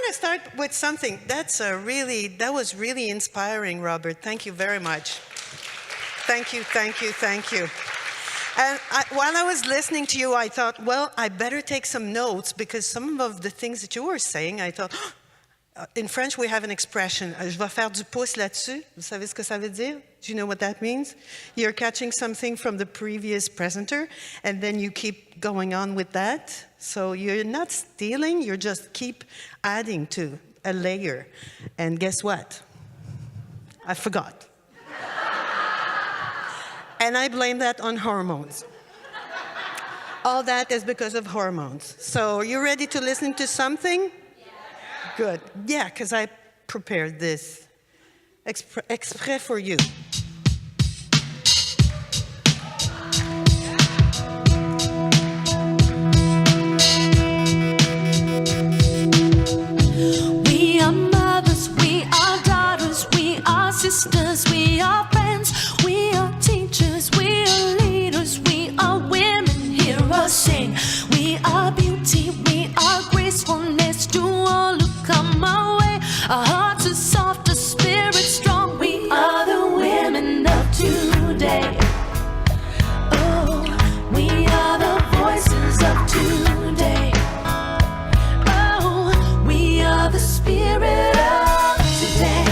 to start with something. That was really inspiring, Robert. Thank you very much. Thank you, thank you, thank you. And while I was listening to you, I thought, well, I better take some notes because some of the things that you were saying, I thought, in French, we have an expression, je vais faire du pouce là-dessus. Vous savez ce que ça veut dire? Do you know what that means? You're catching something from the previous presenter, and then you keep going on with that. So you're not stealing, you just keep adding to a layer. And guess what? I forgot. And I blame that on hormones. All that is because of hormones. So you ready to listen to something? Good. Yeah, because I prepared this exprès for you. We are mothers, we are daughters, we are sisters, we are friends, we are teachers, we are leaders, we are women. Hear us sing. We are beauty, we are gracefulness to all who come our way. Our hearts are soft, our spirits strong. We are the women of today. Oh, we are the voices of today. Oh, we are the spirit of today.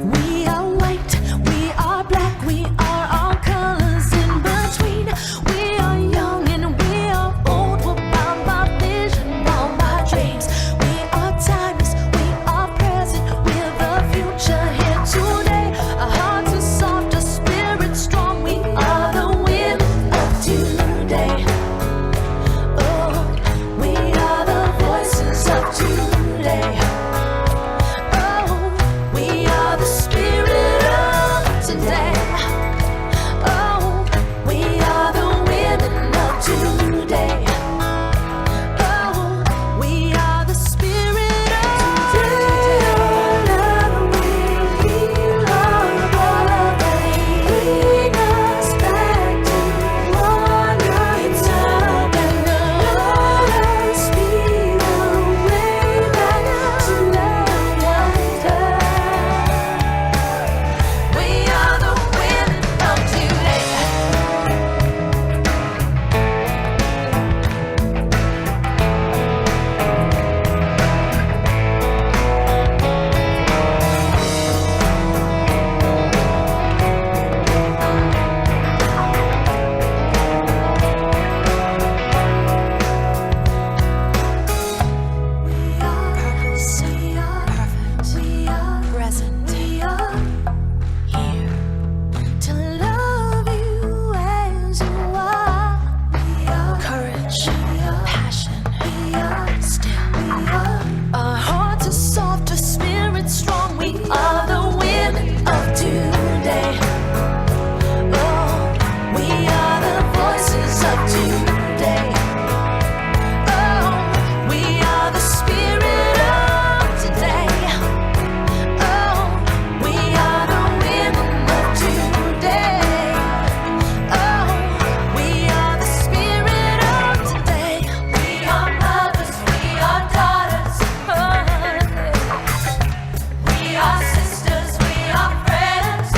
We are white, we are black, we are all colors in between. We are young and we are old, we're bound by vision, bound by dreams. We are timeless, we are present, we're the future here today. Our hearts are soft, our spirits strong, we are the women of today. Oh, we are the voices of today. Oh, we are the spirit of today. Oh, we are the women of today. Oh, we are the spirit of today. We love bring us back to one time and let us be the way back to love. We are the women of today. We are present. We are here to love you as you are. We are courage. We are passion. We are still. We are. Our hearts are soft, our spirits strong. We are the women of today. Oh, we are the voices of today. Oh, we are the spirit of today. Oh, we are the women of today. Oh, we are the spirit of today. We are mothers, we are daughters. We are sisters, we are friends.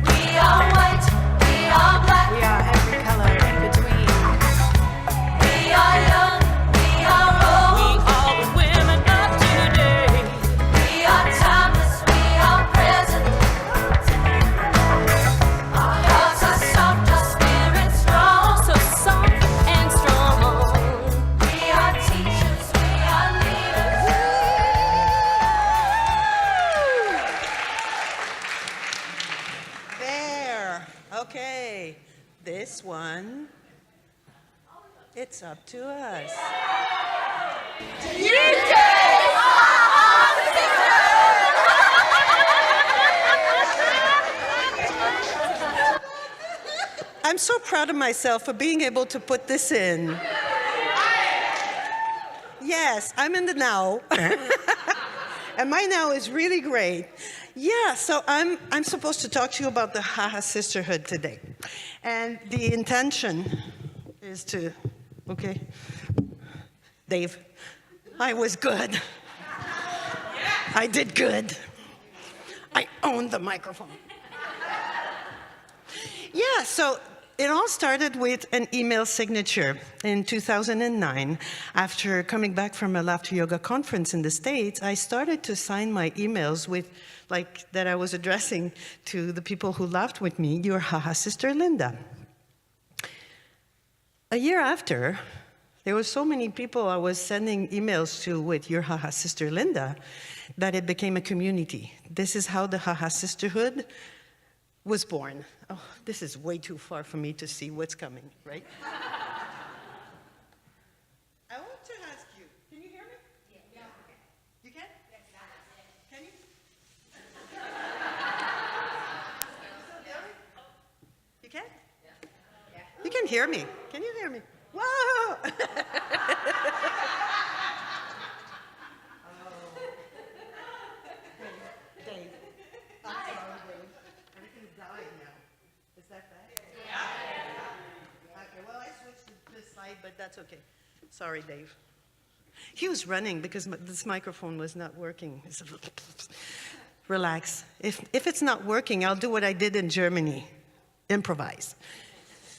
We are white, we are black. We are every color in between. We are young, we are old. We are the women of today. We are timeless, we are present. Our hearts are soft, our spirits strong. So soft and strong. We are teachers, we are leaders. There. Okay. This one, it's up to us. I'm so proud of myself for being able to put this in. Yes, I'm in the now. And my now is really great. Yeah, so I'm supposed to talk to you about the HAHA Sisterhood today. And the intention is to, okay, Dave, I was good. I did good. I owned the microphone. Yeah, so it all started with an email signature in 2009. After coming back from a laughter yoga conference in the States, I started to sign my emails with, like, that I was addressing to the people who laughed with me, your HAHA sister, Linda. A year after, there were so many people I was sending emails to with your HAHA sister, Linda, that it became a community. This is how the HAHA Sisterhood was born. Oh, this is way too far for me to see what's coming, right? I want to ask you, can you hear me? Yeah. You can? Can you? You can? Yeah. You can hear me. Can you hear me? Whoa! Dave. I'm sorry, Dave. Everything's dying now. Is that bad? Yeah. Okay, well, I switched to this slide, but that's okay. Sorry, Dave. He was running because this microphone was not working. Relax. If it's not working, I'll do what I did in Germany. Improvise.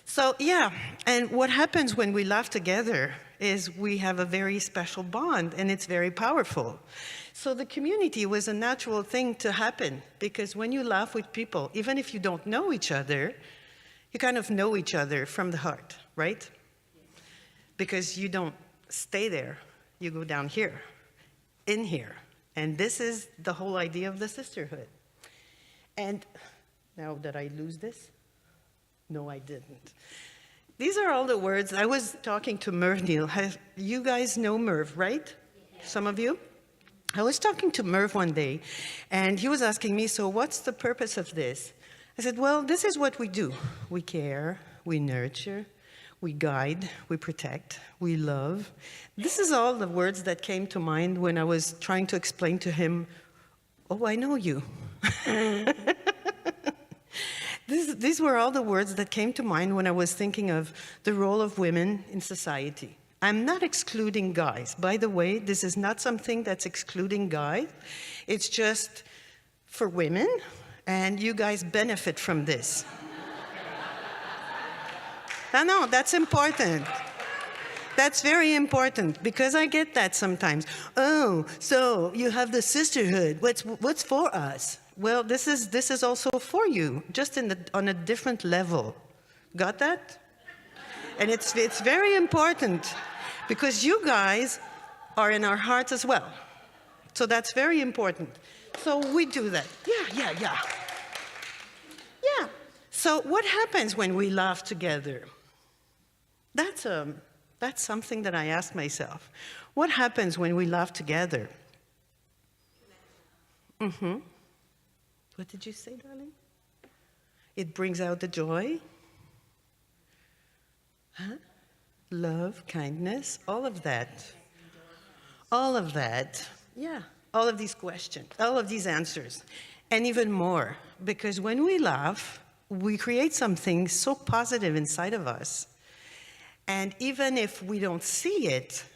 So, yeah, and what happens when we laugh together is we have a very special bond, and it's very powerful. So the community was a natural thing to happen, because when you laugh with people, even if you don't know each other, you kind of know each other from the heart, right? Because you don't stay there, you go down here, in here. And this is the whole idea of the sisterhood. And now did I lose this? No, I didn't. These are all the words. I was talking to Merv Neal. You guys know Merv, right? Yeah. Some of you? I was talking to Merv one day, and he was asking me, so what's the purpose of this? I said, well, this is what we do. We care, we nurture, we guide, we protect, we love. This is all the words that came to mind when I was trying to explain to him, oh, I know you. These were all the words that came to mind when I was thinking of the role of women in society. I'm not excluding guys. By the way, this is not something that's excluding guys. It's just for women, and you guys benefit from this. No, that's important. That's very important, because I get that sometimes. Oh, so you have the sisterhood. What's for us? Well, this is also for you, just on a different level. Got that? And it's very important, because you guys are in our hearts as well. So that's very important. So we do that. Yeah. Yeah. So what happens when we laugh together? That's something that I ask myself. What happens when we laugh together? Mm-hmm. What did you say, darling? It brings out the joy. Huh? Love, kindness, all of that. All of that. Yeah, all of these questions, all of these answers. And even more, because when we laugh, we create something so positive inside of us. And even if we don't see it,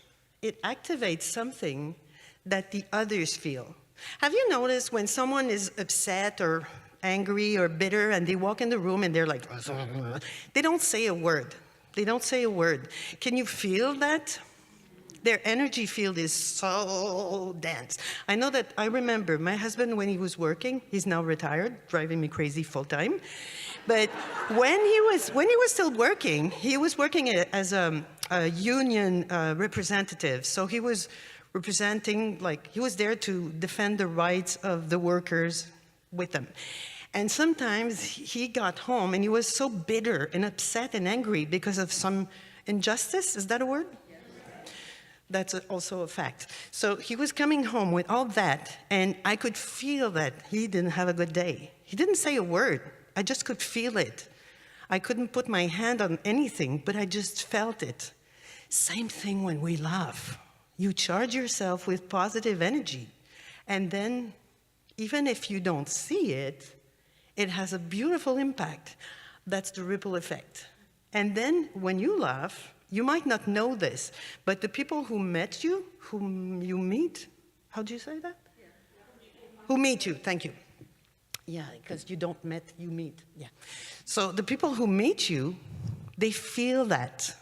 it activates something that the others feel. Have you noticed when someone is upset or angry or bitter and they walk in the room and they're like, they don't say a word. They don't say a word. Can you feel that? Their energy field is so dense. I remember my husband when he was working, he's now retired, driving me crazy full time. But when he was still working, he was working as a union representative. So he was representing, he was there to defend the rights of the workers with them. And sometimes he got home and he was so bitter and upset and angry because of some injustice. Is that a word? That's also a fact. So he was coming home with all that, and I could feel that he didn't have a good day. He didn't say a word. I just could feel it. I couldn't put my hand on anything, but I just felt it. Same thing when we laugh. You charge yourself with positive energy, and then even if you don't see it, it has a beautiful impact. That's the ripple effect. And then when you laugh, you might not know this, but the people who met you, whom you meet, how do you say that? Yeah. Who meet you, thank you. Yeah, because you don't met, you meet, yeah. So the people who meet you, they feel that,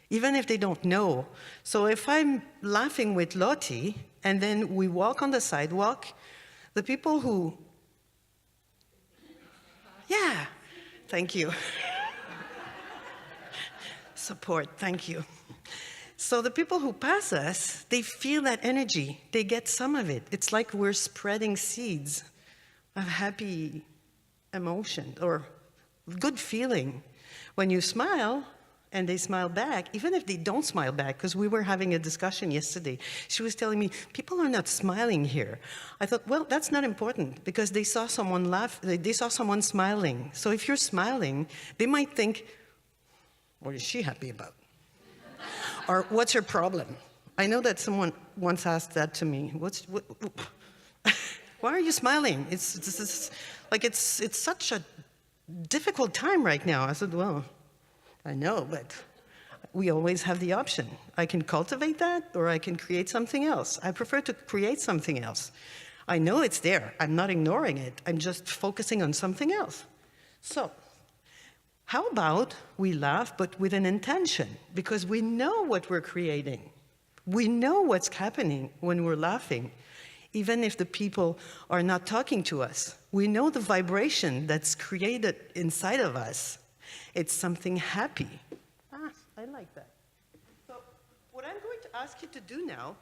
even if they don't know. So if I'm laughing with Lotte, and then we walk on the sidewalk, the people who, yeah, thank you. Support, thank you. So the people who pass us, they feel that energy. They get some of it. It's like we're spreading seeds of happy emotion or good feeling. When you smile and they smile back, even if they don't smile back, because we were having a discussion yesterday, she was telling me, people are not smiling here. I thought, well, that's not important because they saw someone laugh, they saw someone smiling. So if you're smiling, they might think, what is she happy about? Or what's her problem? I know that someone once asked that to me. Why are you smiling? It's such a difficult time right now. I said, well, I know, but we always have the option. I can cultivate that or I can create something else. I prefer to create something else. I know it's there. I'm not ignoring it. I'm just focusing on something else. So, how about we laugh, but with an intention? Because we know what we're creating. We know what's happening when we're laughing, even if the people are not talking to us. We know the vibration that's created inside of us. It's something happy. I like that. So what I'm going to ask you to do now,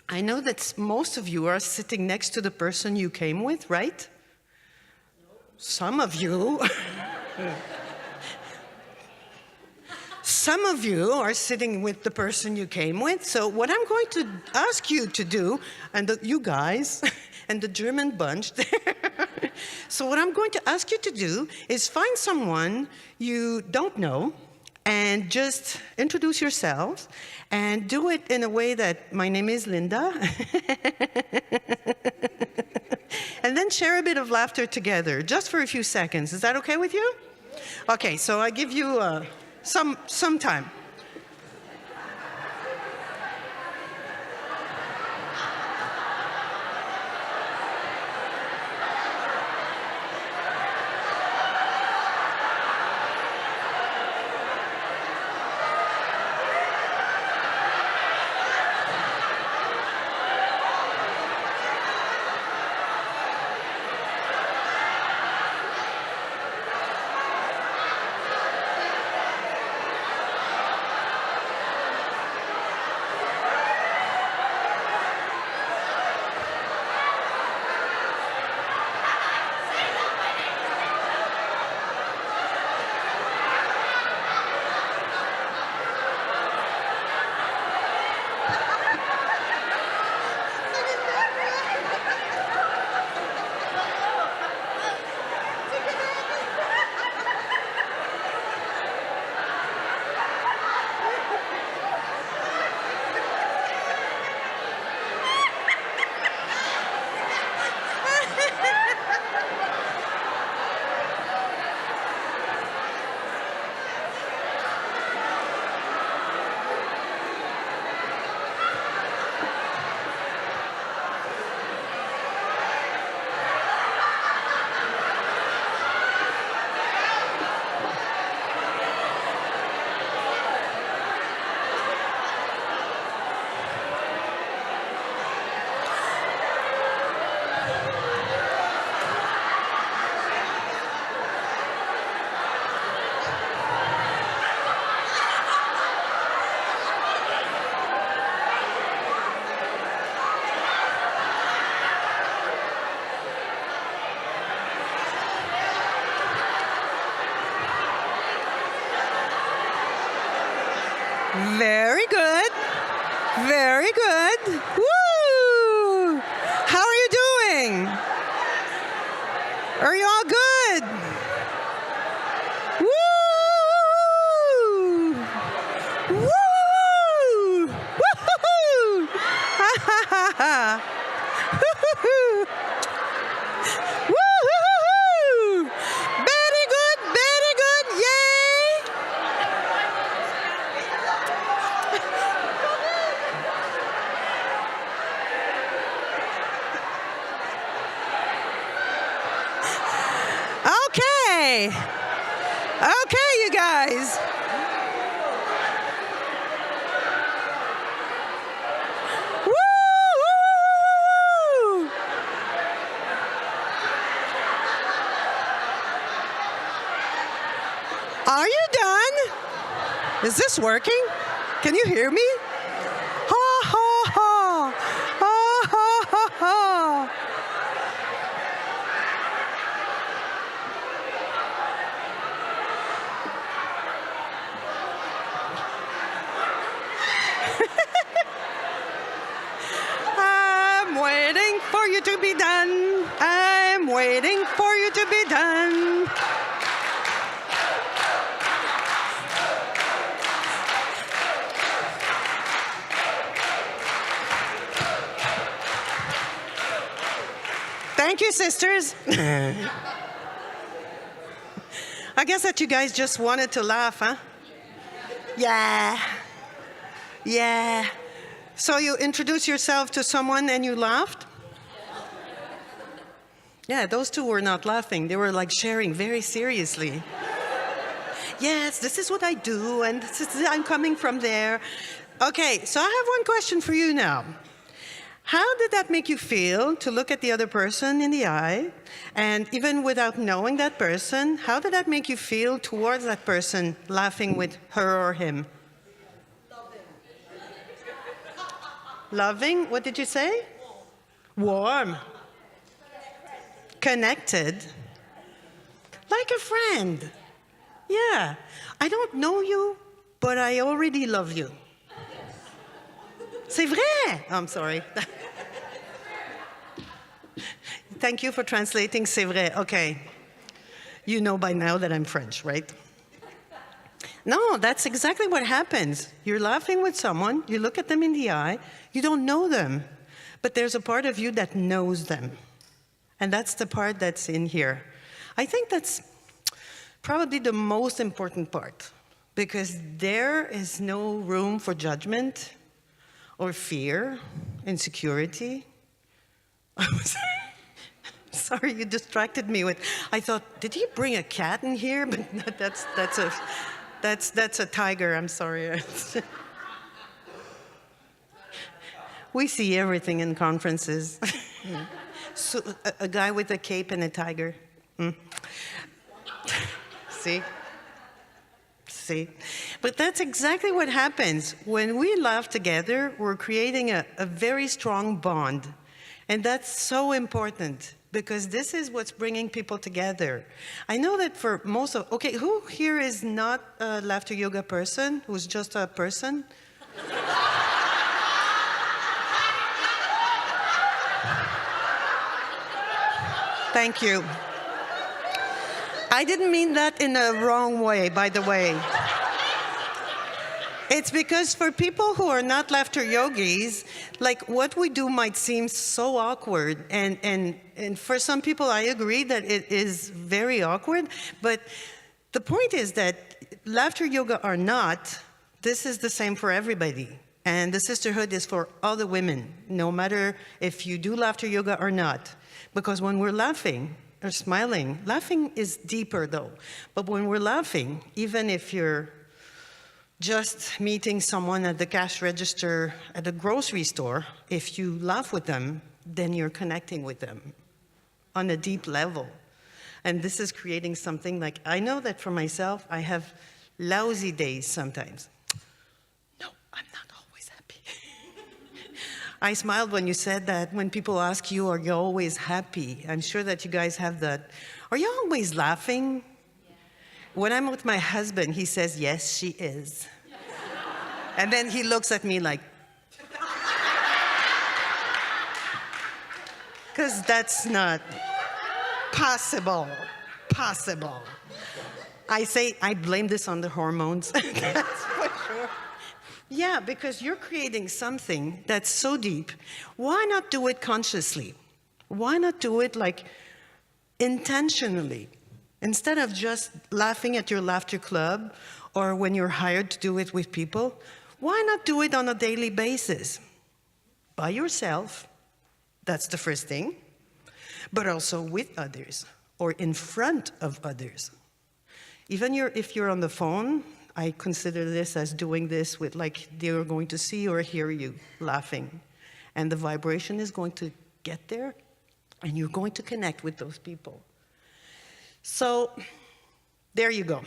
I know that most of you are sitting next to the person you came with, right? Some of you. Some of you are sitting with the person you came with. So what I'm going to ask you to do, and you guys, and the German bunch there. So what I'm going to ask you to do is find someone you don't know and just introduce yourselves and do it in a way that, my name is Linda. And then share a bit of laughter together, just for a few seconds. Is that okay with you? Okay, so I give you some time. Very good. Very good. Woo! How are you doing? Are you all good? Woo! Woo! Woo-hoo-hoo! Ha ha ha ha! Woo-hoo-hoo! Okay. Okay, you guys. Woo, woo, woo. Are you done? Is this working? Can you hear me? Ha, ha, ha. Ha, ha, ha, ha. I'm waiting for you to be done. I'm waiting for you to be done. Thank you, sisters. I guess that you guys just wanted to laugh, huh? Yeah. Yeah. So you introduced yourself to someone and you laughed? Yeah, those two were not laughing. They were like sharing very seriously. Yes, this is what I do, and I'm coming from there. Okay, so I have one question for you now. How did that make you feel to look at the other person in the eye? And even without knowing that person, how did that make you feel towards that person laughing with her or him? Loving, what did you say? Warm. Connected. Like a friend. Yeah. I don't know you, but I already love you. C'est vrai. I'm sorry. Thank you for translating c'est vrai. Okay. You know by now that I'm French, right? No, that's exactly what happens. You're laughing with someone, you look at them in the eye, you don't know them, but there's a part of you that knows them. And that's the part that's in here. I think that's probably the most important part, because there is no room for judgment or fear, insecurity. Sorry, you distracted me with, I thought, did he bring a cat in here? But that's a tiger, I'm sorry. We see everything in conferences. So, a guy with a cape and a tiger. See? See? But that's exactly what happens. When we laugh together, we're creating a very strong bond. And that's so important, because this is what's bringing people together. I know that for most of, okay, who here is not a laughter yoga person, who's just a person? Thank you. I didn't mean that in a wrong way, by the way. It's because for people who are not laughter yogis, like what we do might seem so awkward. And for some people, I agree that it is very awkward. But the point is that laughter yoga or not, this is the same for everybody. And the sisterhood is for all the women, no matter if you do laughter yoga or not. Because when we're laughing or smiling, laughing is deeper though. But when we're laughing, even if you're just meeting someone at the cash register at a grocery store, if you laugh with them, then you're connecting with them on a deep level. And this is creating something like, I know that for myself, I have lousy days sometimes. No, I'm not always happy. I smiled when you said that. When people ask you, are you always happy? I'm sure that you guys have that. Are you always laughing? When I'm with my husband, he says, yes, she is. And then he looks at me like, because that's not possible. I say, I blame this on the hormones. That's for sure. Yeah, because you're creating something that's so deep. Why not do it consciously? Why not do it like intentionally? Instead of just laughing at your laughter club or when you're hired to do it with people, why not do it on a daily basis? By yourself, that's the first thing, but also with others or in front of others. Even if you're on the phone, I consider this as doing this with like they're going to see or hear you laughing. And the vibration is going to get there, and you're going to connect with those people. So there you go.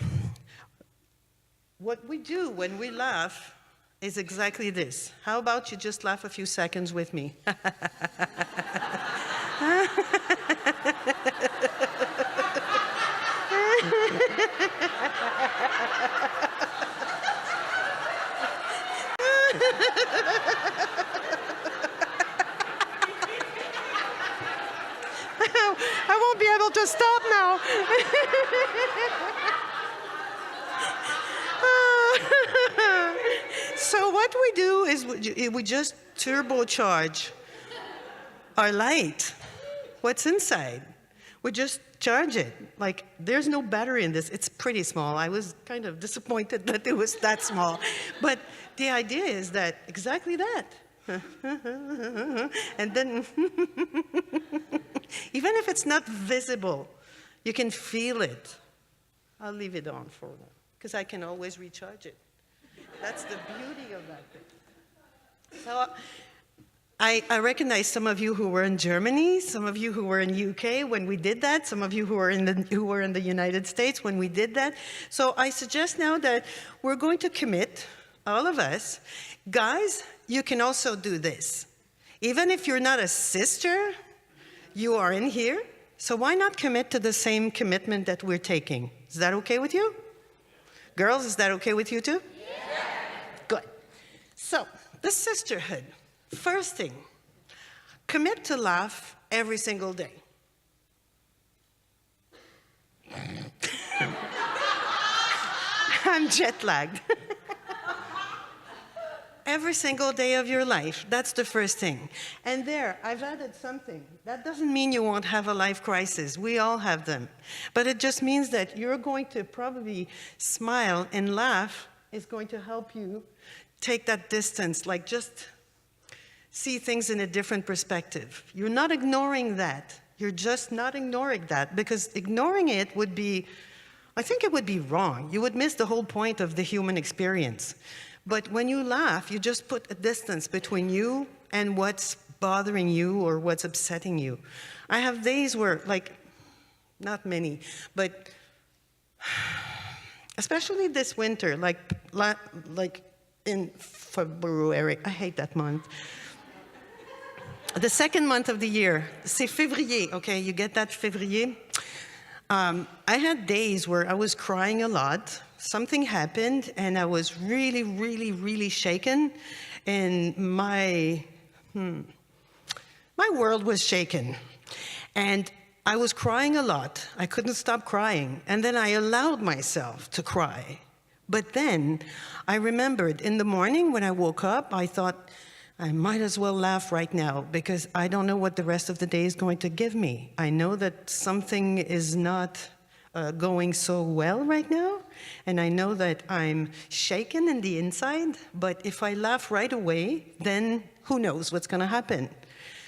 What we do when we laugh is exactly this. How about you just laugh a few seconds with me? I won't be able to stop now. So what we do is we just turbocharge our light. What's inside? We just charge it. Like, there's no battery in this. It's pretty small. I was kind of disappointed that it was that small. But the idea is that exactly that. And then, even if it's not visible, you can feel it. I'll leave it on for now, because I can always recharge it. That's the beauty of that thing. So I recognize some of you who were in Germany, some of you who were in UK when we did that, some of you who were in the United States when we did that. So I suggest now that we're going to commit, all of us. Guys, you can also do this. Even if you're not a sister, you are in here. So why not commit to the same commitment that we're taking? Is that okay with you? Girls, is that okay with you too? Yeah. Good. So, the sisterhood. First thing, commit to laugh every single day. I'm jet lagged. Every single day of your life. That's the first thing. And there, I've added something. That doesn't mean you won't have a life crisis. We all have them. But it just means that you're going to probably smile and laugh is going to help you take that distance, like just see things in a different perspective. You're not ignoring that. You're just not ignoring that, because ignoring it would be, I think it would be wrong. You would miss the whole point of the human experience. But when you laugh, you just put a distance between you and what's bothering you or what's upsetting you. I have days where, like, not many, but especially this winter, like in February, I hate that month. The second month of the year, c'est février, okay, you get that février? I had days where I was crying a lot. Something happened, and I was really, really, really shaken, and my world was shaken. And I was crying a lot. I couldn't stop crying. And then I allowed myself to cry. But then I remembered in the morning when I woke up, I thought, I might as well laugh right now, because I don't know what the rest of the day is going to give me. I know that something is not going so well right now, and I know that I'm shaken in the inside, but if I laugh right away, then who knows what's going to happen.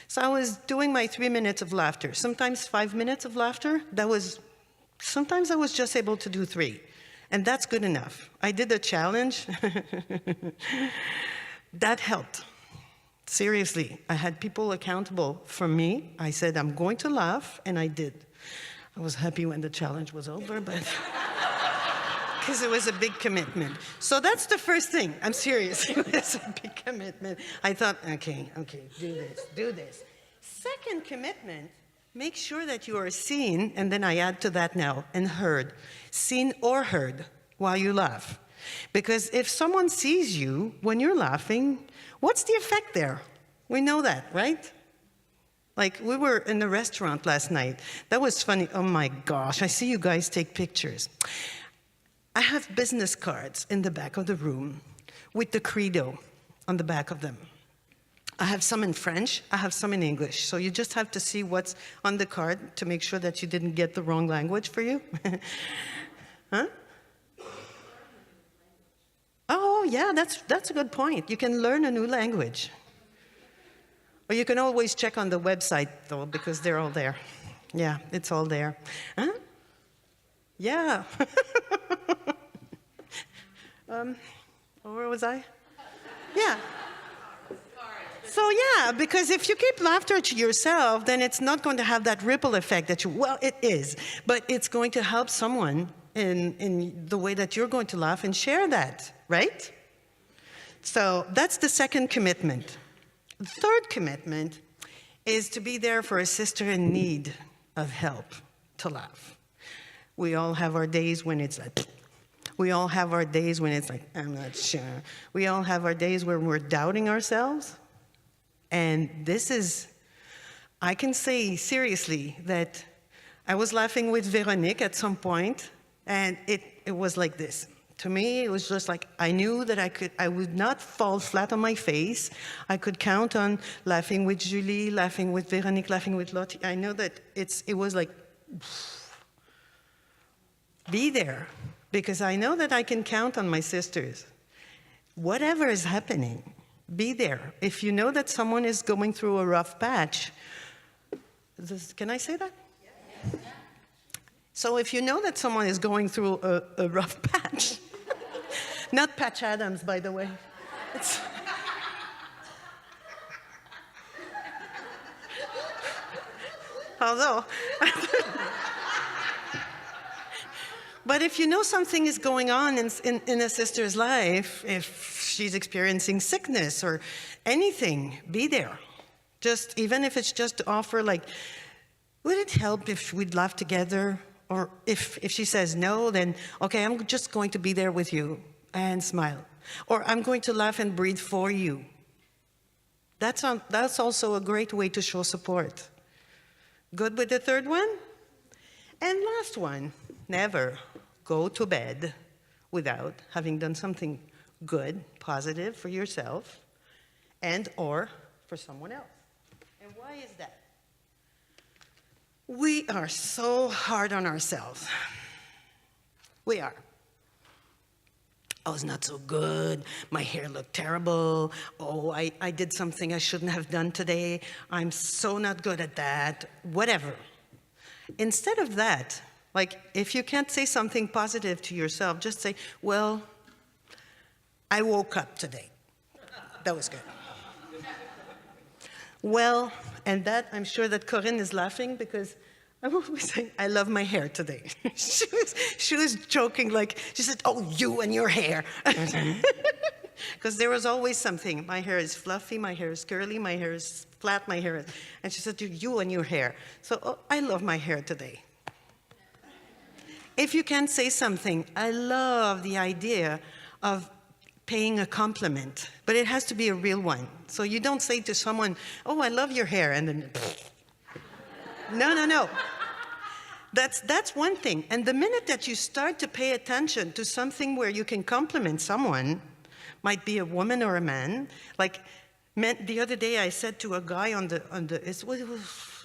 So I was doing my 3 minutes of laughter, sometimes 5 minutes of laughter. Sometimes I was just able to do 3, and that's good enough. I did a challenge. That helped. Seriously, I had people accountable for me. I said, I'm going to laugh, and I did. I was happy when the challenge was over, but because it was a big commitment. So that's the first thing. I'm serious. It was a big commitment. I thought, okay, do this. Second commitment, make sure that you are seen, and then I add to that now, and heard. Seen or heard while you laugh. Because if someone sees you when you're laughing, what's the effect there? We know that, right? Like, we were in a restaurant last night. That was funny. Oh my gosh, I see you guys take pictures. I have business cards in the back of the room with the credo on the back of them. I have some in French, I have some in English. So you just have to see what's on the card to make sure that you didn't get the wrong language for you. Huh? Oh, yeah, that's a good point. You can learn a new language. Or you can always check on the website, though, because they're all there. Yeah, it's all there. Huh? Yeah. Where was I? Yeah. So yeah, because if you keep laughter to yourself, then it's not going to have that ripple effect that well, it is, but it's going to help someone in the way that you're going to laugh and share that, right? So that's the second commitment. The third commitment is to be there for a sister in need of help to laugh. We all have our days when it's like, we all have our days when it's like, I'm not sure. We all have our days where we're doubting ourselves. And this is, I can say seriously that I was laughing with Véronique at some point, and it was like this. To me, it was just like, I knew that I would not fall flat on my face. I could count on laughing with Julie, laughing with Véronique, laughing with Lotte. I know that it was like, be there, because I know that I can count on my sisters. Whatever is happening, be there. If you know that someone is going through a rough patch, can I say that? Yes. So if you know that someone is going through a rough patch, not Patch Adams, by the way. Although, but if you know something is going on in a sister's life, if she's experiencing sickness or anything, be there. Just, even if it's just to offer, like, would it help if we'd laugh together? Or if she says no, then, okay, I'm just going to be there with you and smile. Or I'm going to laugh and breathe for you. That's also a great way to show support. Good with the third one? And last one, never go to bed without having done something good, positive for yourself and or for someone else. And why is that? We are so hard on ourselves. We are. I was not so good. My hair looked terrible. Oh, I did something I shouldn't have done today. I'm so not good at that. Whatever. Instead of that, like, if you can't say something positive to yourself, just say, well, I woke up today. That was good. Well, and that, I'm sure that Corinne is laughing because I'm always saying, I love my hair today. she was joking, like, she said, oh, you and your hair. Because there was always something. My hair is fluffy, my hair is curly, my hair is flat, my hair is... And she said, you and your hair. So, oh, I love my hair today. If you can say something, I love the idea of paying a compliment, but it has to be a real one. So you don't say to someone, oh, I love your hair, and then, no. That's one thing. And the minute that you start to pay attention to something where you can compliment someone, might be a woman or a man, like the other day I said to a guy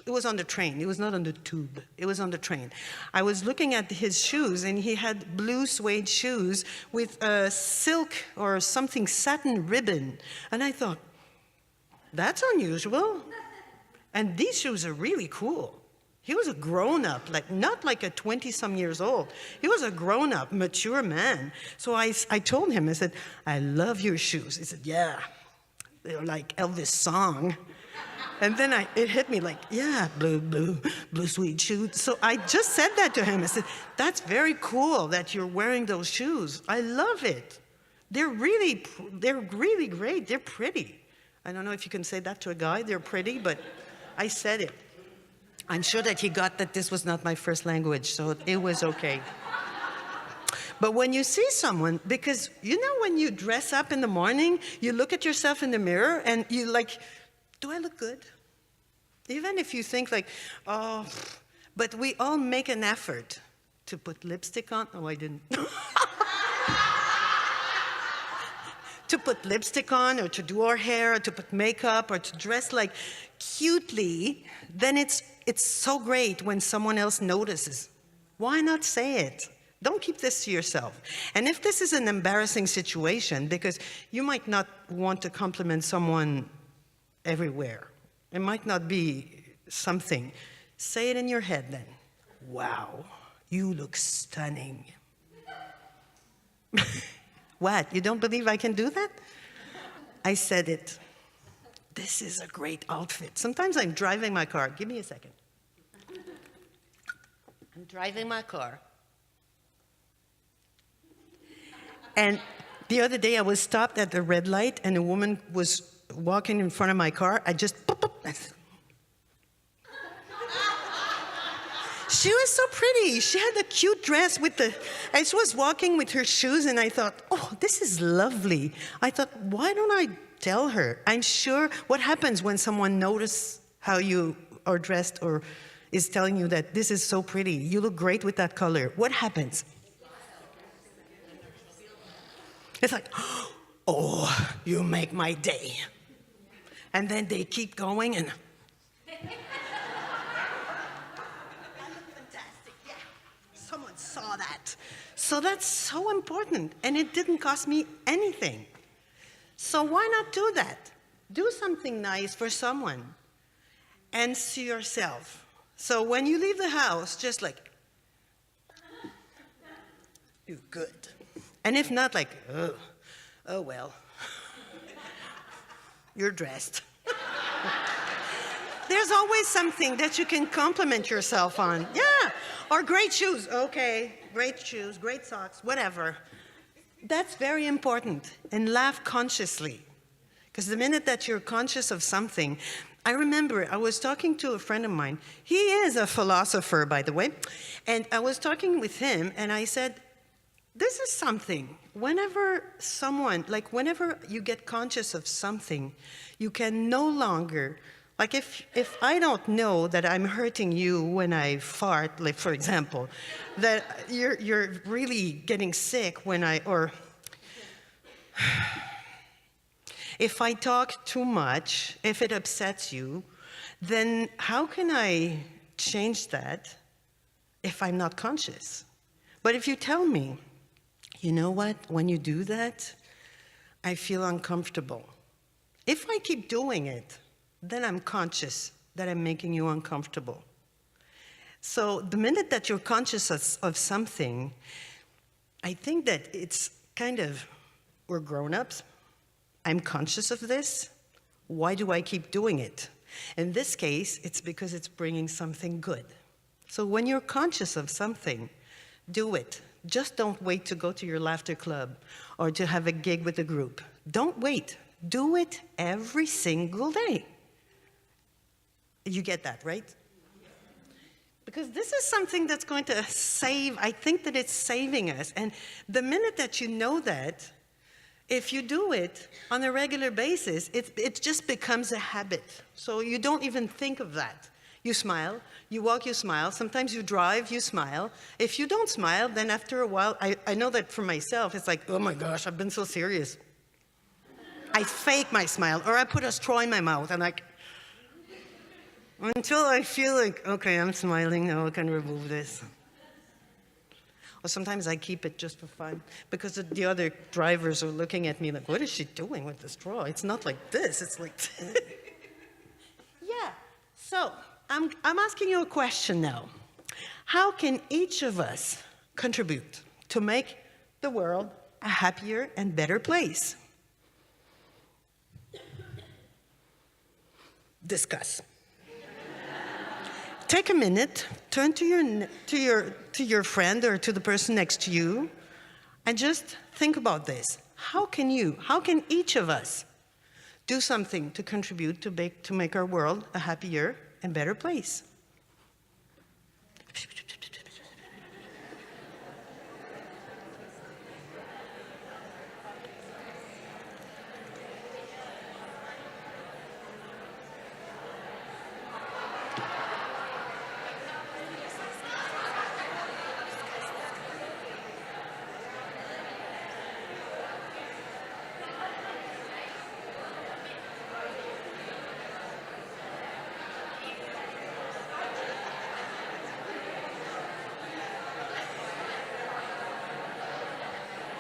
it was on the train. It was not on the tube. It was on the train. I was looking at his shoes, and he had blue suede shoes with a silk or something satin ribbon. And I thought, that's unusual. And these shoes are really cool. He was a grown-up, like not like a 20-some years old. He was a grown-up, mature man. So I told him, I said, I love your shoes. He said, yeah, they're like Elvis' song. And then it hit me like, yeah, blue suede shoes. So I just said that to him. I said, that's very cool that you're wearing those shoes. I love it. They're really great. They're pretty. I don't know if you can say that to a guy. They're pretty, but I said it. I'm sure that he got that this was not my first language, so it was okay. But when you see someone, because you know when you dress up in the morning, you look at yourself in the mirror and you like, do I look good? Even if you think like, oh, but we all make an effort to put lipstick on. Oh, I didn't. To put lipstick on, or to do our hair, or to put makeup, or to dress like cutely, then it's so great when someone else notices. Why not say it? Don't keep this to yourself. And if this is an embarrassing situation, because you might not want to compliment someone everywhere, it might not be something, say it in your head then. Wow, you look stunning. What? You don't believe I can do that? I said it. This is a great outfit. Sometimes I'm driving my car. Give me a second. I'm driving my car. And the other day I was stopped at the red light and a woman was walking in front of my car. I just, she was so pretty. She had a cute dress with and she was walking with her shoes and I thought, oh, this is lovely. I thought, why don't I tell her? I'm sure what happens when someone notices how you are dressed or is telling you that this is so pretty, you look great with that color. What happens? It's like, oh, you make my day. And then they keep going and I look fantastic, yeah. Someone saw that. So that's so important. And it didn't cost me anything. So why not do that? Do something nice for someone and see yourself. So when you leave the house, just like, you're good. And if not, like, oh well, you're dressed. There's always something that you can compliment yourself on. Yeah, or great shoes. Okay, great shoes, great socks, whatever. That's very important. And laugh consciously. Because the minute that you're conscious of something, I remember I was talking to a friend of mine. He is a philosopher, by the way. And I was talking with him, and I said, this is something. Whenever you get conscious of something, you can no longer, like if I don't know that I'm hurting you when I fart, like for example, that you're really getting sick when if I talk too much, if it upsets you, then how can I change that if I'm not conscious? But if you tell me, you know what, when you do that, I feel uncomfortable. If I keep doing it, then I'm conscious that I'm making you uncomfortable. So the minute that you're conscious of something, I think that it's kind of, we're grown-ups. I'm conscious of this. Why do I keep doing it? In this case, it's because it's bringing something good. So when you're conscious of something, do it. Just don't wait to go to your laughter club or to have a gig with a group. Don't wait. Do it every single day. You get that, right? Because this is something that's going to save, I think that it's saving us. And the minute that you know that, if you do it on a regular basis, it just becomes a habit. So you don't even think of that. You smile, you walk, you smile. Sometimes you drive, you smile. If you don't smile, then after a while, I know that for myself, it's like, oh my gosh, I've been so serious. I fake my smile, or I put a straw in my mouth, and like, until I feel like, okay, I'm smiling, now I can remove this. Or sometimes I keep it just for fun, because the other drivers are looking at me like, what is she doing with the straw? It's not like this, it's like this. Yeah, so I'm asking you a question now. How can each of us contribute to make the world a happier and better place? Discuss. Take a minute, turn to your friend or to the person next to you, and just think about this. How can each of us do something to contribute to make our world a happier and better place?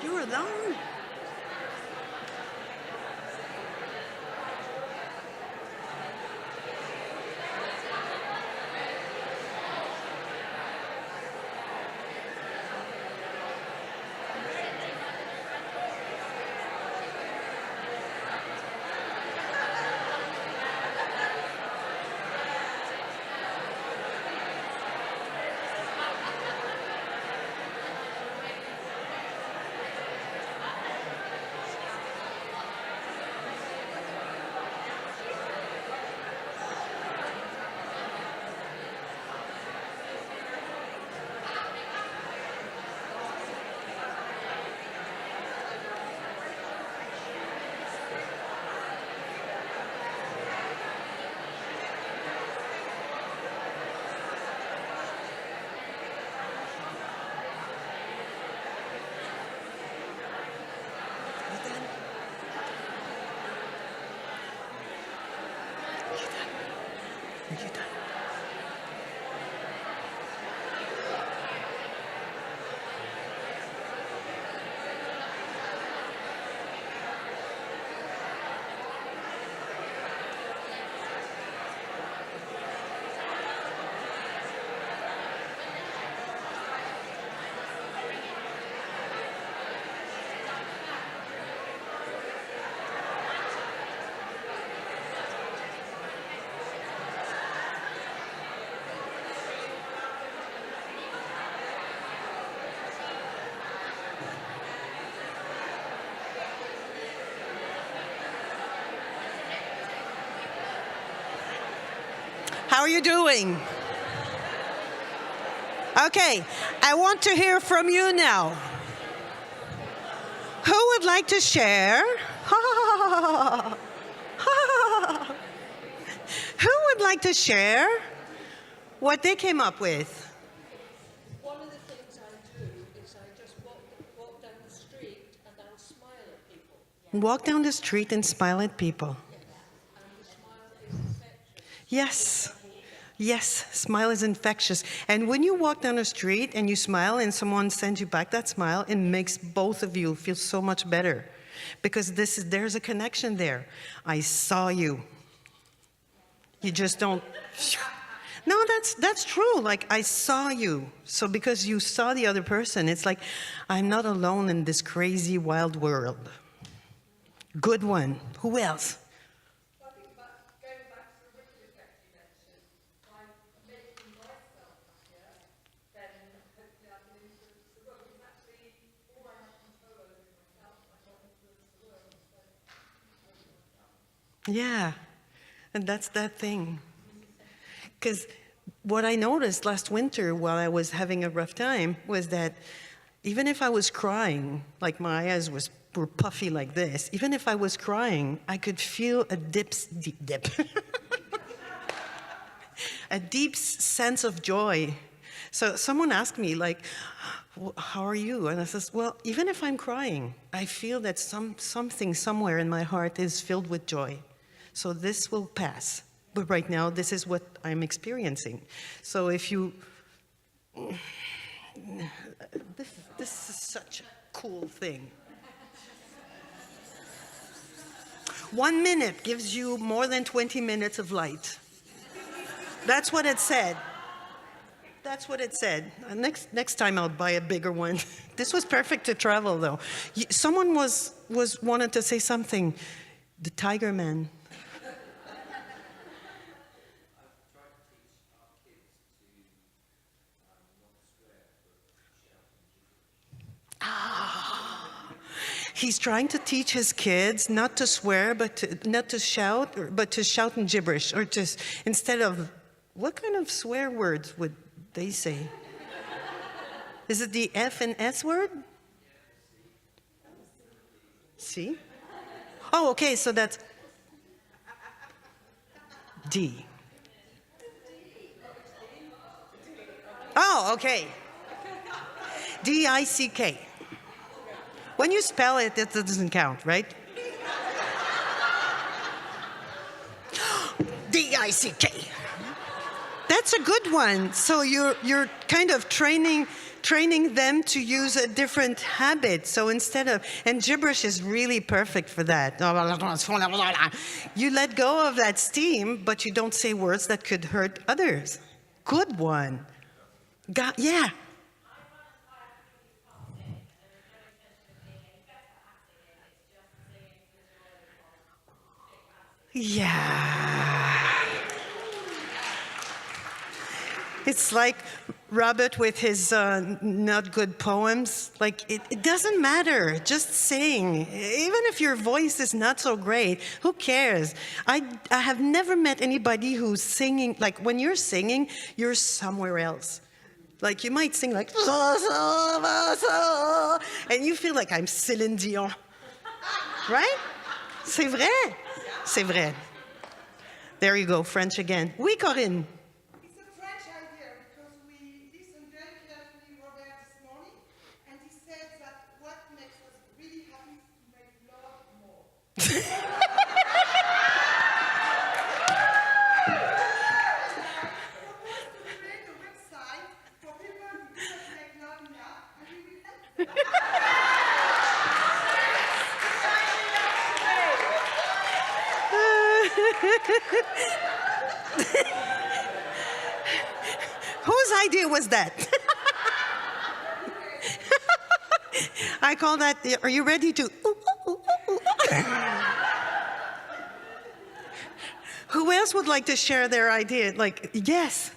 You're alone. How are you doing? Okay, I want to hear from you now. Who would like to share? Who would like to share what they came up with? One of the things I do is I just walk down the street and I'll smile at people. Walk down the street and smile at people. And the smile is infectious. Yes. Yes, smile is infectious. And when you walk down the street and you smile and someone sends you back that smile, it makes both of you feel so much better. Because there's a connection there. I saw you. You just don't. No, that's true. Like, I saw you. So because you saw the other person, it's like, I'm not alone in this crazy, wild world. Good one. Who else? Yeah, and that's that thing. Because what I noticed last winter while I was having a rough time was that even if I was crying, like my eyes were puffy like this, even if I was crying, I could feel a deep a deep sense of joy. So someone asked me, like, how are you? And I says, well, even if I'm crying, I feel that something somewhere in my heart is filled with joy. So this will pass. But right now, this is what I'm experiencing. So if you... This is such a cool thing. 1 minute gives you more than 20 minutes of light. That's what it said. That's what it said. Next time I'll buy a bigger one. This was perfect to travel, though. Someone wanted to say something. The Tiger Man. He's trying to teach his kids not to swear, not to shout, but to shout in gibberish, or just instead of, what kind of swear words would they say? Is it the F and S word? C? Oh, okay, so that's D. Oh, okay. D-I-C-K. When you spell it, it doesn't count, right? D-I-C-K. That's a good one. So you're kind of training them to use a different habit. So instead of, and gibberish is really perfect for that. You let go of that steam, but you don't say words that could hurt others. Good one. Yeah. Yeah. It's like Robert with his not good poems. Like, it doesn't matter. Just sing. Even if your voice is not so great, who cares? I have never met anybody who's singing, like when you're singing, you're somewhere else. Like you might sing like, and you feel like I'm Céline Dion. Right? C'est vrai. C'est vrai. There you go, French again. Oui, Corinne. It's a French idea because we listened very carefully to Robert this morning, and he said that what makes us really happy is to make love more. Propose to create a website for people who cannot make love enough, and we will help them. Whose idea was that? I call that, are you ready to? Who else would like to share their idea? Like, yes.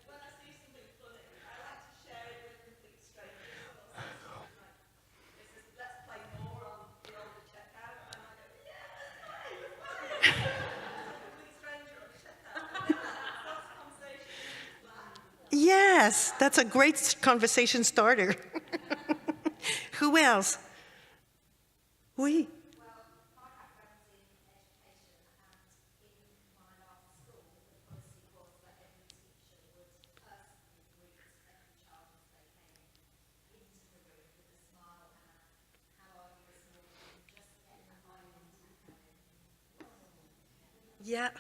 When I see something funny, I like to share it with complete strangers. This is, let's play more on the older checkout, and I go, yeah, that's nice. Complete stranger on the checkout. Yes, that's a great conversation starter. Who else? Oui. Yeah.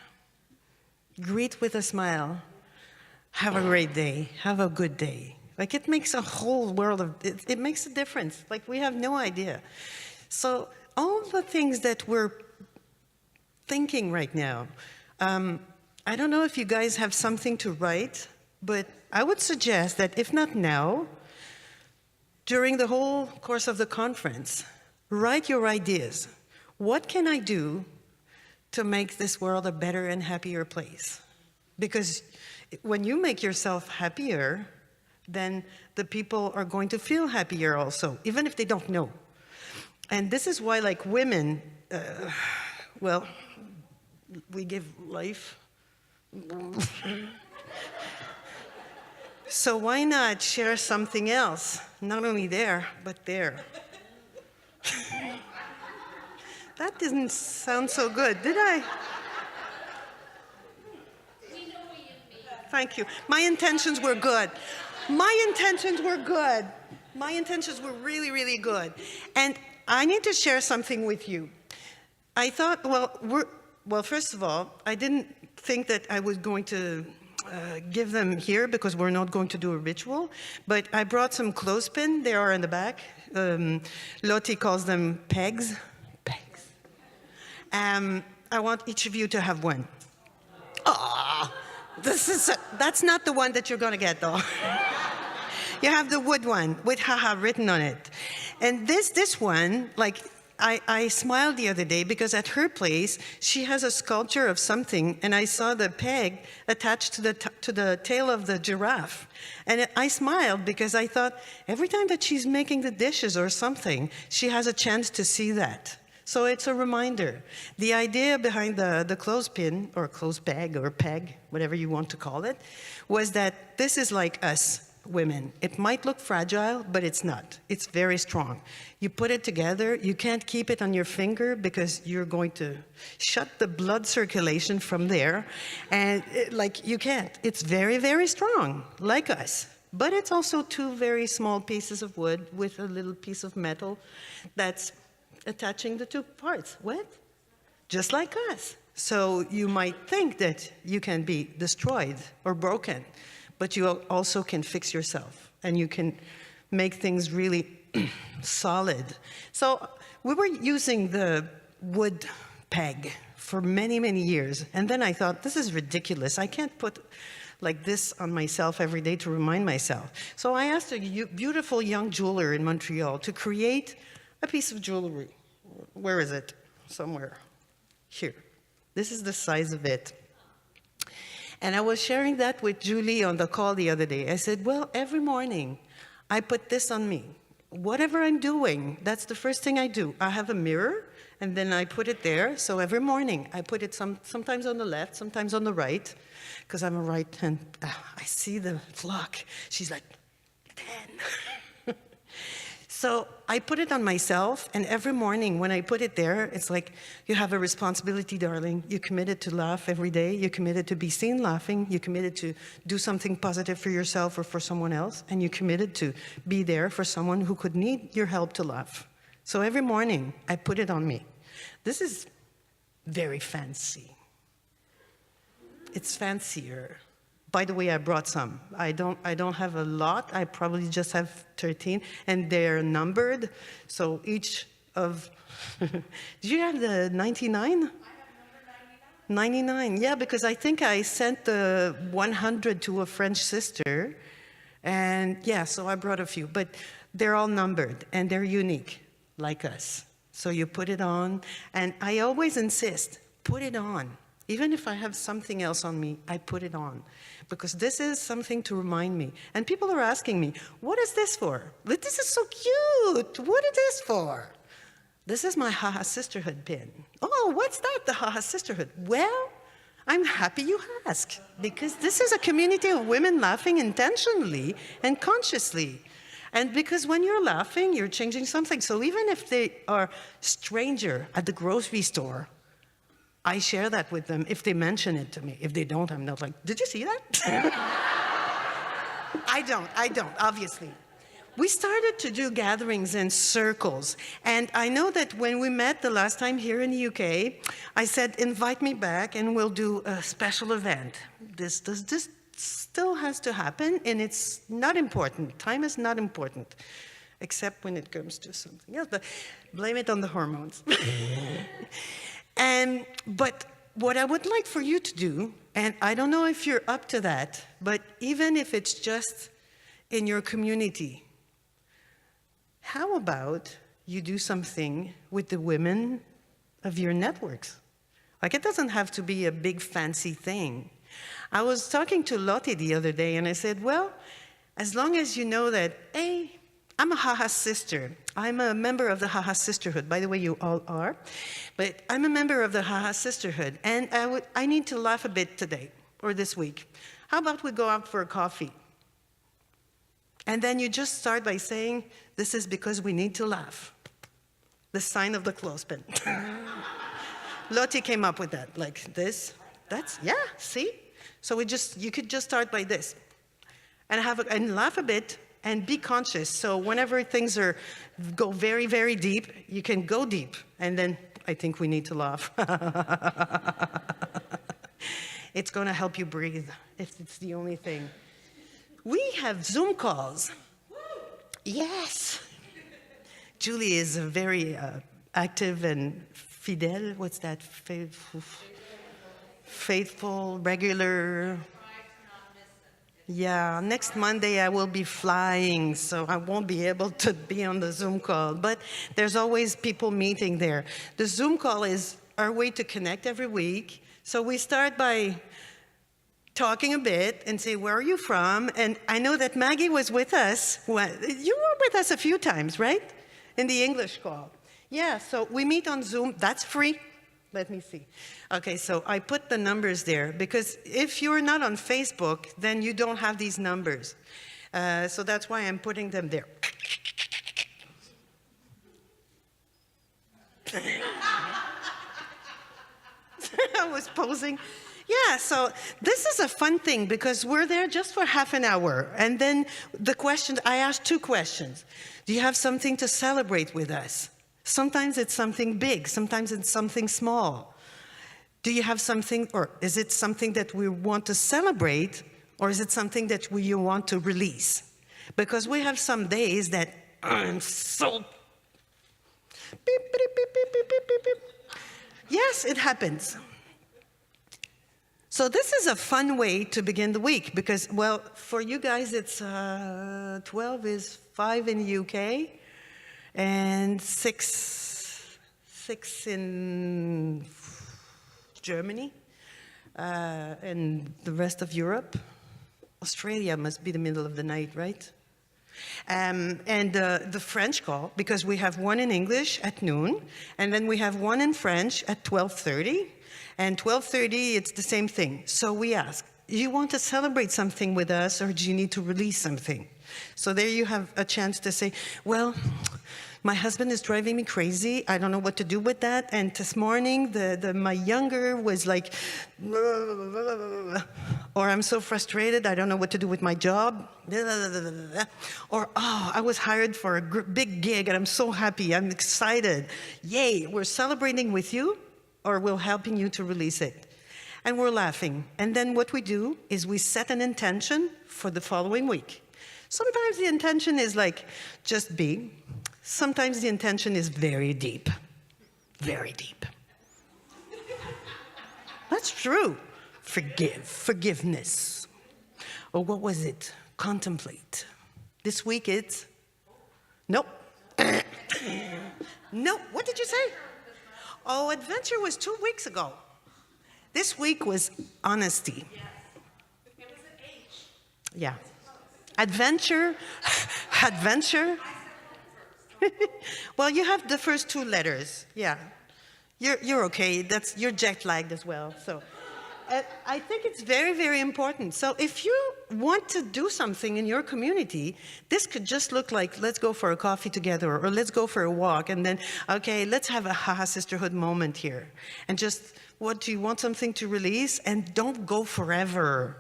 Greet with a smile. Have a great day. Have a good day. Like it makes a whole world of, it makes a difference. Like we have no idea. So all the things that we're thinking right now, I don't know if you guys have something to write, but I would suggest that if not now, during the whole course of the conference, write your ideas. What can I do to make this world a better and happier place? Because when you make yourself happier, then the people are going to feel happier also, even if they don't know. And this is why, like women, well, we give life. So why not share something else? Not only there, but there. That didn't sound so good, did I? Thank you. My intentions were good. My intentions were good. My intentions were really, really good. And I need to share something with you. I thought, well, first of all, I didn't think that I was going to give them here because we're not going to do a ritual, but I brought some clothespin. They are in the back. Lotte calls them pegs. Pegs. I want each of you to have one. Ah, that's not the one that you're going to get, though. You have the wood one with HAHA written on it. And this one, like, I smiled the other day because at her place, she has a sculpture of something, and I saw the peg attached to the tail of the giraffe. And I smiled because I thought, every time that she's making the dishes or something, she has a chance to see that. So it's a reminder. The idea behind the clothespin, or clothes bag, or peg, whatever you want to call it, was that this is like us women. It might look fragile, but it's not. It's very strong. You put it together, you can't keep it on your finger because you're going to shut the blood circulation from there. And you can't. It's very, very strong, like us. But it's also two very small pieces of wood with a little piece of metal that's attaching the two parts. What? Just like us. So you might think that you can be destroyed or broken, but you also can fix yourself and you can make things really solid. So we were using the wood peg for many, many years. And then I thought, this is ridiculous. I can't put like this on myself every day to remind myself. So I asked a beautiful young jeweler in Montreal to create a piece of jewelry. Where is it? Somewhere. Here. This is the size of it. And I was sharing that with Julie on the call the other day. I said, well, every morning I put this on me. Whatever I'm doing, that's the first thing I do. I have a mirror, and then I put it there. So every morning I put it sometimes on the left, sometimes on the right, because I'm a right hand. I see the clock. She's like, 10. So I put it on myself, and every morning when I put it there, it's like, you have a responsibility, darling. You're committed to laugh every day. You're committed to be seen laughing. You're committed to do something positive for yourself or for someone else. And you're committed to be there for someone who could need your help to laugh. So every morning, I put it on me. This is very fancy. It's fancier. By the way, I brought some. I don't have a lot. I probably just have 13, and they're numbered. So each of, did you have the 99? I have number 99, yeah, because I think I sent the 100 to a French sister, and yeah, so I brought a few, but they're all numbered, and they're unique, like us. So you put it on, and I always insist, put it on. Even if I have something else on me, I put it on. Because this is something to remind me. And people are asking me, what is this for? This is so cute. What is this for? This is my HAHA Sisterhood pin. Oh, what's that, the HAHA Sisterhood? Well, I'm happy you ask, because this is a community of women laughing intentionally and consciously. And because when you're laughing, you're changing something. So even if they are stranger at the grocery store, I share that with them if they mention it to me. If they don't, I'm not like, did you see that? I don't, obviously. We started to do gatherings in circles. And I know that when we met the last time here in the UK, I said, invite me back and we'll do a special event. This still has to happen, and it's not important. Time is not important, except when it comes to something else. But blame it on the hormones. But what I would like for you to do, and I don't know if you're up to that, but even if it's just in your community, how about you do something with the women of your networks? Like, it doesn't have to be a big fancy thing. I was talking to Lotte the other day, and I said, well, as long as you know that, hey, I'm a HAHA sister. I'm a member of the HAHA Sisterhood. By the way, you all are. But I'm a member of the HAHA Sisterhood, and I need to laugh a bit today or this week. How about we go out for a coffee? And then you just start by saying, this is because we need to laugh. The sign of the clothespin. Lotte came up with that, like this. Yeah, see? So you could just start by this. And laugh a bit and be conscious. So whenever things go very, very deep, you can go deep. And then I think we need to laugh. It's going to help you breathe, if it's the only thing. We have Zoom calls. Yes. Julie is a very active and fidèle. What's that? Faithful, regular. Yeah, next Monday I will be flying, so I won't be able to be on the Zoom call. But there's always people meeting there. The Zoom call is our way to connect every week. So we start by talking a bit and say, where are you from? And I know that Maggie was with us. You were with us a few times, right? In the English call. Yeah, so we meet on Zoom. That's free. Let me see. Okay, so I put the numbers there because if you're not on Facebook, then you don't have these numbers. So that's why I'm putting them there. I was posing. Yeah, so this is a fun thing because we're there just for half an hour. And then I asked 2 questions. Do you have something to celebrate with us? Sometimes it's something big, sometimes it's something small. Do you have something, or is it something that we want to celebrate, or is it something that you want to release? Because we have some days that I'm so... Beep, beep, beep, beep, beep, beep, beep. Yes, it happens. So this is a fun way to begin the week because, well, for you guys, it's 12 is 5 in the UK and 6 in Germany and the rest of Europe. Australia must be the middle of the night, right? And the French call, because we have one in English at noon, and then we have one in French at 12:30. And 12:30, it's the same thing. So we ask, do you want to celebrate something with us, or do you need to release something? So there you have a chance to say, well, my husband is driving me crazy. I don't know what to do with that. And this morning, my younger was like, or I'm so frustrated, I don't know what to do with my job. Or, I was hired for a big gig, and I'm so happy. I'm excited. Yay, we're celebrating with you, or we're helping you to release it. And we're laughing. And then what we do is we set an intention for the following week. Sometimes the intention is like, just be. Sometimes the intention is very deep. Very deep. That's true. Forgiveness. Or what was it? Contemplate. This week it's, nope. No, what did you say? Oh, adventure was 2 weeks ago. This week was honesty. Yes. It was an H. Yeah. Adventure. Adventure. Well, you have the first 2 letters. Yeah. You're okay. You're jet lagged as well. So I think it's very, very important. So if you want to do something in your community, this could just look like, let's go for a coffee together, or let's go for a walk, and then, okay, let's have a HAHA Sisterhood moment here. And just, what, do you want something to release? And don't go forever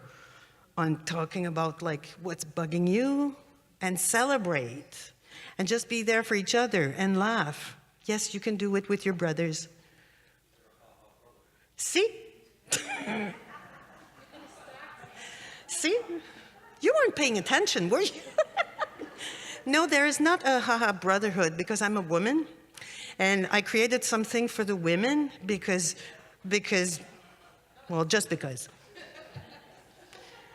on talking about like what's bugging you, and celebrate. And just be there for each other and laugh. Yes, you can do it with your brothers. See? See? You weren't paying attention, were you? No, there is not a HAHA brotherhood because I'm a woman. And I created something for the women because, well, just because.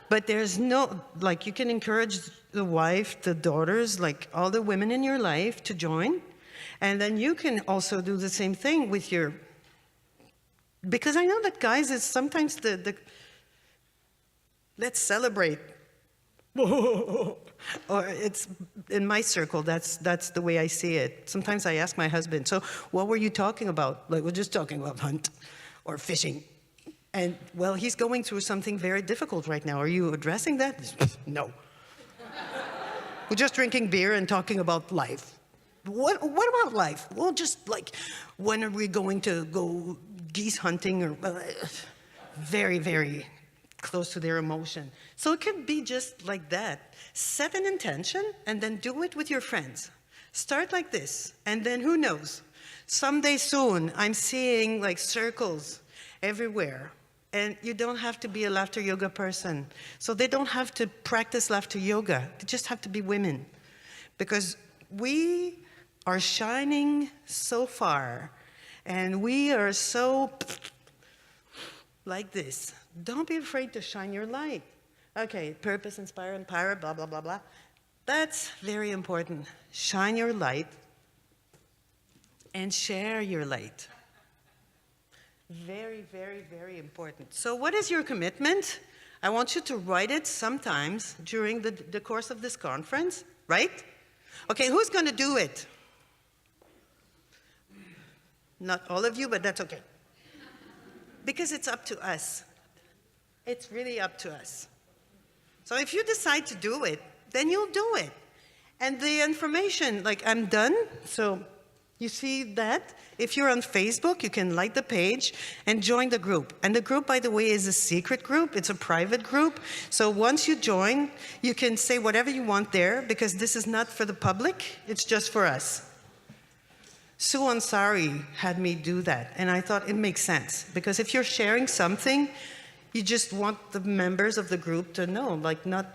But there's no, like, you can encourage the wife, the daughters, like all the women in your life to join. And then you can also do the same thing with your, because I know that guys, it's sometimes the let's celebrate. Or it's, in my circle, that's the way I see it. Sometimes I ask my husband, so what were you talking about? Like, we're just talking about hunt or fishing. And, well, he's going through something very difficult right now. Are you addressing that? No. We're just drinking beer and talking about life. What about life? Well, just like, when are we going to go geese hunting? Or very, very close to their emotion. So it can be just like that. Set an intention and then do it with your friends. Start like this, and then who knows? Someday soon, I'm seeing like circles everywhere. And you don't have to be a laughter yoga person. So they don't have to practice laughter yoga. They just have to be women. Because we are shining so far, and we are so like this. Don't be afraid to shine your light. Okay, purpose, inspire, empower, blah, blah, blah, blah. That's very important. Shine your light and share your light. Very, very, very important. So what is your commitment? I want you to write it sometimes during the course of this conference, right? Okay, who's going to do it? Not all of you, but that's okay. Because it's up to us. It's really up to us. So if you decide to do it, then you'll do it. And the information, like, I'm done, so you see that? If you're on Facebook, you can like the page and join the group. And the group, by the way, is a secret group. It's a private group. So once you join, you can say whatever you want there, because this is not for the public. It's just for us. Sue Ansari had me do that, and I thought it makes sense. Because if you're sharing something, you just want the members of the group to know, like not...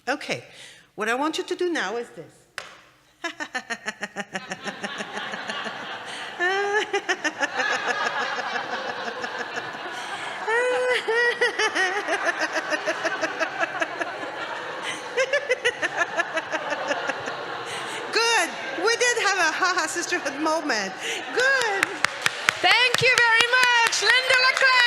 Okay, what I want you to do now is this. Good. We did have a HAHA Sisterhood moment. Good. Thank you very much, Linda Leclerc.